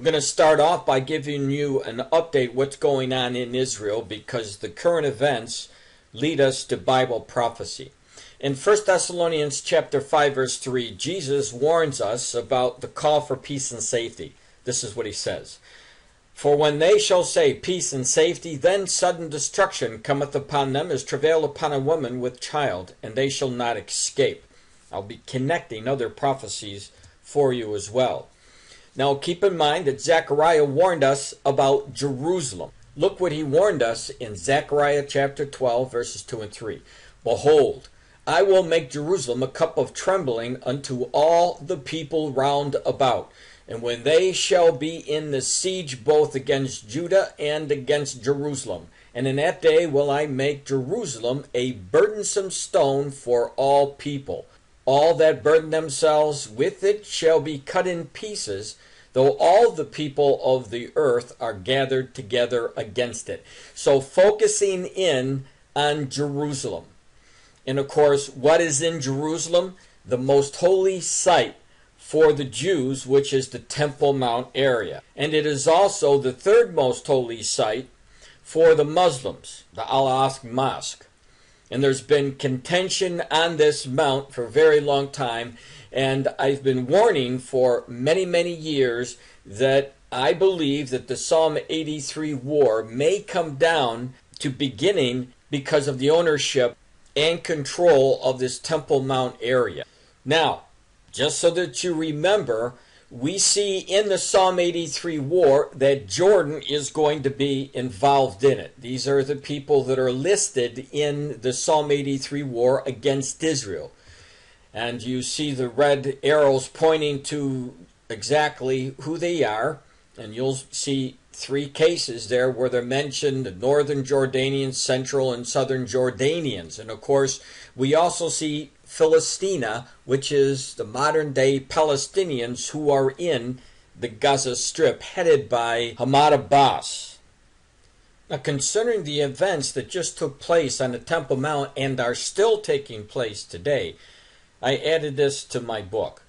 I'm going to start off by giving you an update what's going on in Israel, because the current events lead us to Bible prophecy. In 1 Thessalonians chapter 5 verse 3, Jesus warns us about the call for peace and safety. This is what he says. For when they shall say peace and safety, then sudden destruction cometh upon them as travail upon a woman with child, and they shall not escape. I'll be connecting other prophecies for you as well. Now keep in mind that Zechariah warned us about Jerusalem. Look what he warned us in Zechariah chapter 12 verses 2 and 3. Behold, I will make Jerusalem a cup of trembling unto all the people round about. And when they shall be in the siege both against Judah and against Jerusalem, and in that day will I make Jerusalem a burdensome stone for all people. All that burden themselves with it shall be cut in pieces, though all the people of the earth are gathered together against it. So focusing in on Jerusalem. And of course, what is in Jerusalem? The most holy site for the Jews, which is the Temple Mount area. And it is also the third most holy site for the Muslims, the Al-Aqsa Mosque. And there's been contention on this mount for a very long time, and I've been warning for many, many years that I believe that the Psalm 83 war may come down to beginning because of the ownership and control of this Temple Mount area. Now, just so that you remember, we see in the Psalm 83 war that Jordan is going to be involved in it. These are the people that are listed in the Psalm 83 war against Israel. And you see the red arrows pointing to exactly who they are. And you'll see three cases there where they're mentioned: the northern Jordanians, central and southern Jordanians. And of course, we also see Philistina, which is the modern-day Palestinians who are in the Gaza Strip, headed by Ahmad Abbas. Now, concerning the events that just took place on the Temple Mount and are still taking place today, I added this to my book.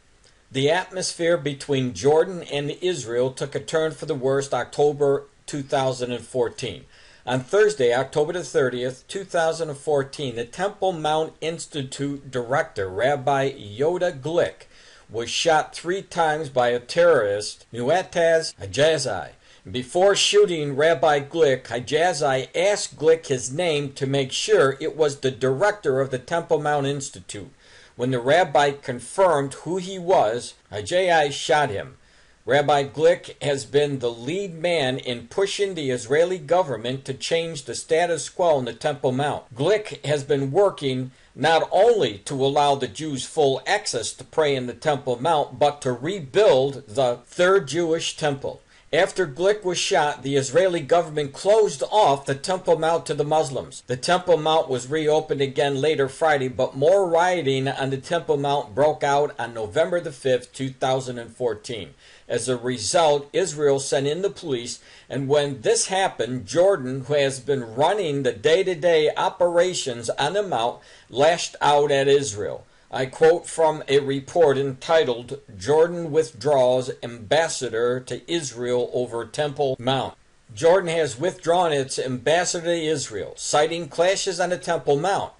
The atmosphere between Jordan and Israel took a turn for the worst October 2014. On Thursday, October the 30th, 2014, the Temple Mount Institute director, Rabbi Yehuda Glick, was shot 3 times by a terrorist, Mu'taz Hijazi. Before shooting Rabbi Glick, Hijazi asked Glick his name to make sure it was the director of the Temple Mount Institute. When the rabbi confirmed who he was, Hijazi shot him. Rabbi Glick has been the lead man in pushing the Israeli government to change the status quo in the Temple Mount. Glick has been working not only to allow the Jews full access to pray in the Temple Mount, but to rebuild the third Jewish temple. After Glick was shot, the Israeli government closed off the Temple Mount to the Muslims. The Temple Mount was reopened again later Friday, but more rioting on the Temple Mount broke out on November the 5th, 2014. As a result, Israel sent in the police, and when this happened, Jordan, who has been running the day-to-day operations on the Mount, lashed out at Israel. I quote from a report entitled, "Jordan Withdraws Ambassador to Israel Over Temple Mount." Jordan has withdrawn its ambassador to Israel, citing clashes on the Temple Mount.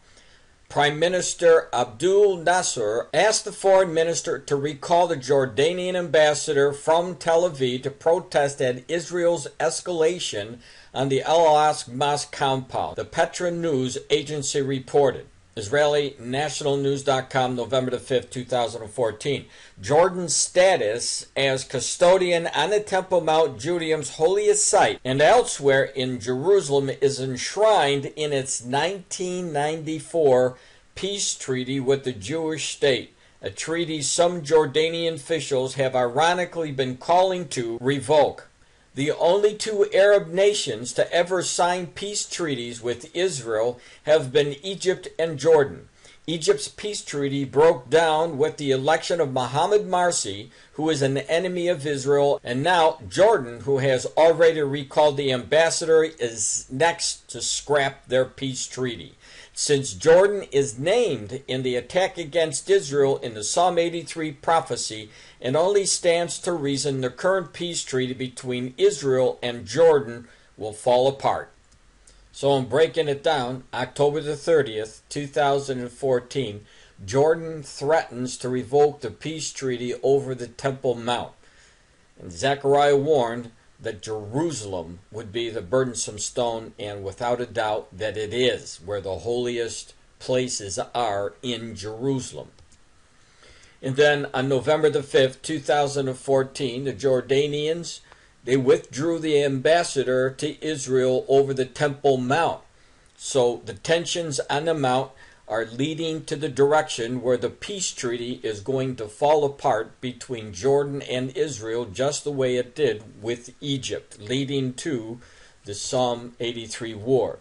Prime Minister Abdul Nasser asked the foreign minister to recall the Jordanian ambassador from Tel Aviv to protest at Israel's escalation on the Al-Aqsa Mosque compound, the Petra News Agency reported. IsraeliNationalNews.com, November the 5th, 2014. Jordan's status as custodian on the Temple Mount, Judaism's holiest site, and elsewhere in Jerusalem is enshrined in its 1994 peace treaty with the Jewish state, a treaty some Jordanian officials have ironically been calling to revoke. The only 2 Arab nations to ever sign peace treaties with Israel have been Egypt and Jordan. Egypt's peace treaty broke down with the election of Mohammed Morsi, who is an enemy of Israel, and now Jordan, who has already recalled the ambassador, is next to scrap their peace treaty. Since Jordan is named in the attack against Israel in the Psalm 83 prophecy, it only stands to reason the current peace treaty between Israel and Jordan will fall apart. So I'm breaking it down. October the 30th, 2014, Jordan threatens to revoke the peace treaty over the Temple Mount. And Zechariah warned that Jerusalem would be the burdensome stone, and without a doubt that it is, where the holiest places are in Jerusalem. And then on November the 5th, 2014, the Jordanians, they withdrew the ambassador to Israel over the Temple Mount. So the tensions on the Mount are leading to the direction where the peace treaty is going to fall apart between Jordan and Israel, just the way it did with Egypt, leading to the Psalm 83 war.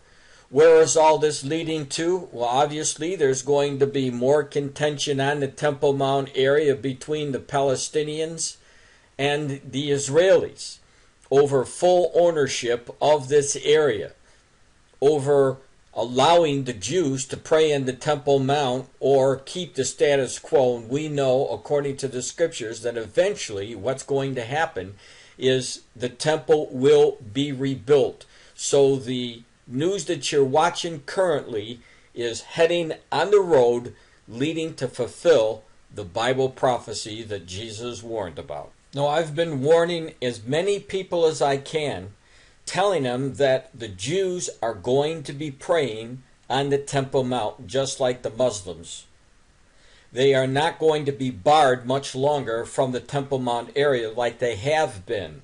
Where is all this leading to? Well, obviously there's going to be more contention on the Temple Mount area between the Palestinians and the Israelis over full ownership of this area, over allowing the Jews to pray in the Temple Mount or keep the status quo. And we know, according to the scriptures, that eventually what's going to happen is the temple will be rebuilt. So the news that you're watching currently is heading on the road leading to fulfill the Bible prophecy that Jesus warned about. Now, I've been warning as many people as I can, telling them that the Jews are going to be praying on the Temple Mount, just like the Muslims. They are not going to be barred much longer from the Temple Mount area like they have been.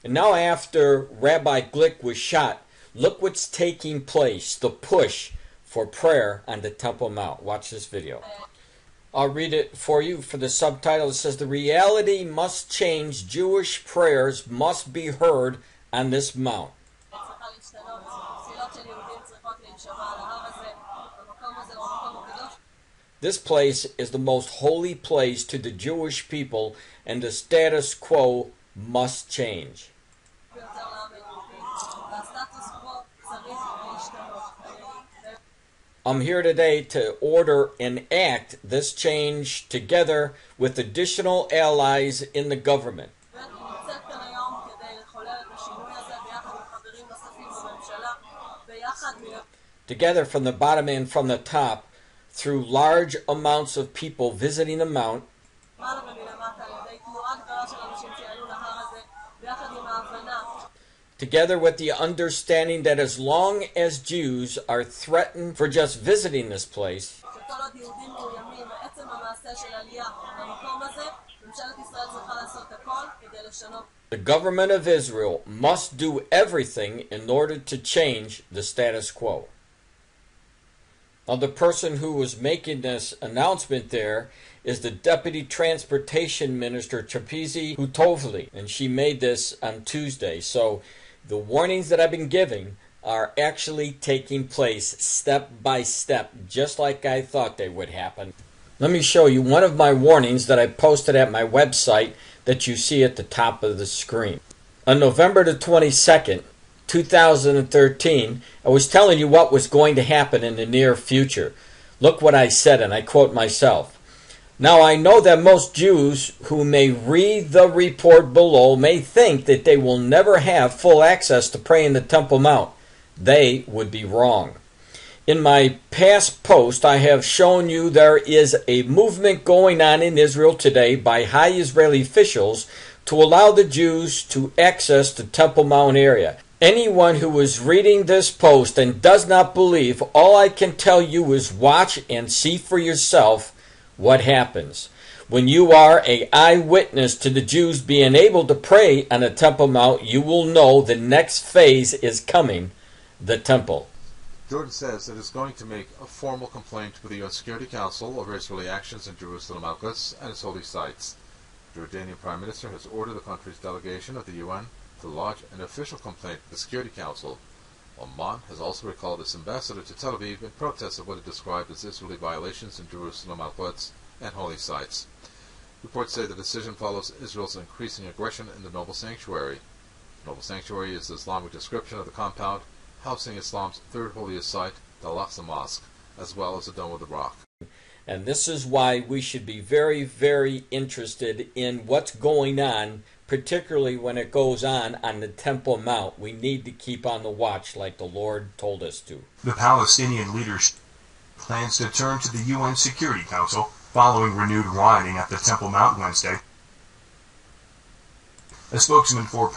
And now after Rabbi Glick was shot, look what's taking place, the push for prayer on the Temple Mount. Watch this video. I'll read it for you for the subtitle. It says, "The reality must change. Jewish prayers must be heard on this mount." This place is the most holy place to the Jewish people, and the status quo must change. I'm here today to order and act this change together with additional allies in the government. Together from the bottom and from the top, through large amounts of people visiting the mount, together with the understanding that as long as Jews are threatened for just visiting this place, the government of Israel must do everything in order to change the status quo. Now, the person who was making this announcement there is the Deputy Transportation Minister, Trapizi Hutovli, and she made this on Tuesday. So the warnings that I've been giving are actually taking place step by step, just like I thought they would happen. Let me show you one of my warnings that I posted at my website that you see at the top of the screen. On November the 22nd, 2013, I was telling you what was going to happen in the near future. Look what I said, and I quote myself. "Now I know that most Jews who may read the report below may think that they will never have full access to pray in the Temple Mount. They would be wrong. In my past post, I have shown you there is a movement going on in Israel today by high Israeli officials to allow the Jews to access the Temple Mount area. Anyone who is reading this post and does not believe, all I can tell you is watch and see for yourself what happens. When you are an eyewitness to the Jews being able to pray on the Temple Mount, you will know the next phase is coming, the temple." Jordan says it is going to make a formal complaint with the UN Security Council over Israeli actions in Jerusalem, Al-Quds, and its holy sites. The Jordanian Prime Minister has ordered the country's delegation of the UN to lodge an official complaint with the Security Council. Oman has also recalled its ambassador to Tel Aviv in protest of what it described as Israeli violations in Jerusalem, Al-Quds, and holy sites. Reports say the decision follows Israel's increasing aggression in the Noble Sanctuary. The Noble Sanctuary is the Islamic description of the compound housing Islam's third holiest site, the Al-Aqsa Mosque, as well as the Dome of the Rock. And this is why we should be very, very interested in what's going on, particularly when it goes on the Temple Mount. We need to keep on the watch like the Lord told us to. The Palestinian leadership plans to turn to the UN Security Council following renewed rioting at the Temple Mount Wednesday. A spokesman for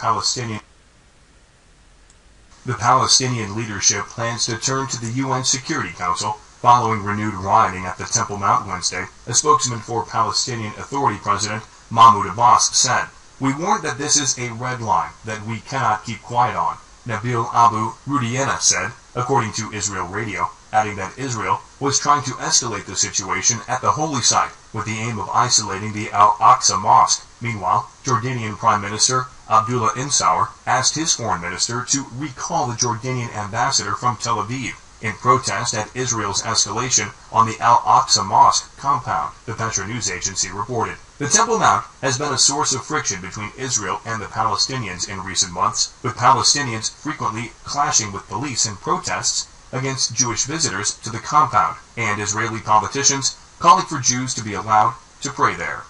The Palestinian leadership plans to turn to the UN Security Council following renewed rioting at the Temple Mount Wednesday. A spokesman for Palestinian Authority President Mahmoud Abbas said, "We warned that this is a red line that we cannot keep quiet on," Nabil Abu Rudiana said, according to Israel Radio, adding that Israel was trying to escalate the situation at the holy site with the aim of isolating the Al-Aqsa Mosque. Meanwhile, Jordanian Prime Minister Abdullah Insaur asked his foreign minister to recall the Jordanian ambassador from Tel Aviv in protest at Israel's escalation on the Al-Aqsa Mosque compound, the Petra News Agency reported. The Temple Mount has been a source of friction between Israel and the Palestinians in recent months, with Palestinians frequently clashing with police in protests against Jewish visitors to the compound, and Israeli politicians calling for Jews to be allowed to pray there.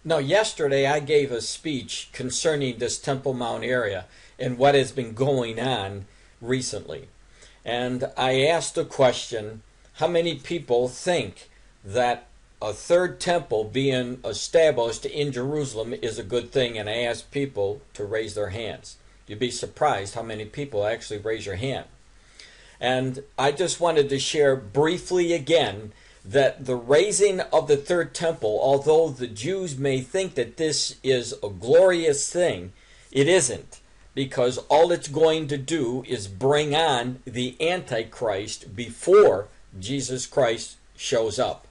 Now, yesterday I gave a speech concerning this Temple Mount area and what has been going on recently. And I asked the question, how many people think that a third temple being established in Jerusalem is a good thing? And I asked people to raise their hands. You'd be surprised how many people actually raise your hand. And I just wanted to share briefly again that the raising of the third temple, although the Jews may think that this is a glorious thing, it isn't, because all it's going to do is bring on the Antichrist before Jesus Christ shows up.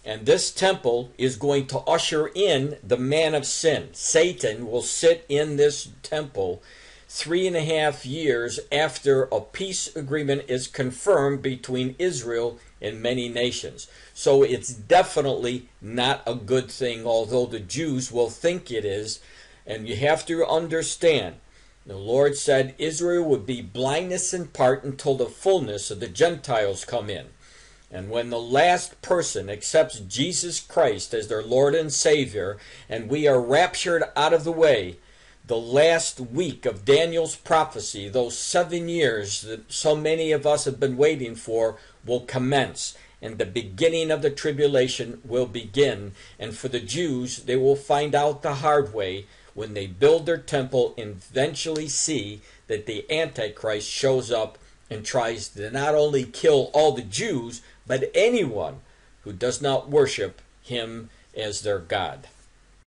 And this temple is going to usher in the man of sin. Satan will sit in this temple 3.5 years after a peace agreement is confirmed between Israel and many nations. So it's definitely not a good thing, although the Jews will think it is. And you have to understand, the Lord said Israel would be blindness in part until the fullness of the Gentiles come in. And when the last person accepts Jesus Christ as their Lord and Savior, and we are raptured out of the way, the last week of Daniel's prophecy, those 7 years that so many of us have been waiting for, will commence. And the beginning of the tribulation will begin. And for the Jews, they will find out the hard way when they build their temple and eventually see that the Antichrist shows up and tries to not only kill all the Jews, but anyone who does not worship him as their God.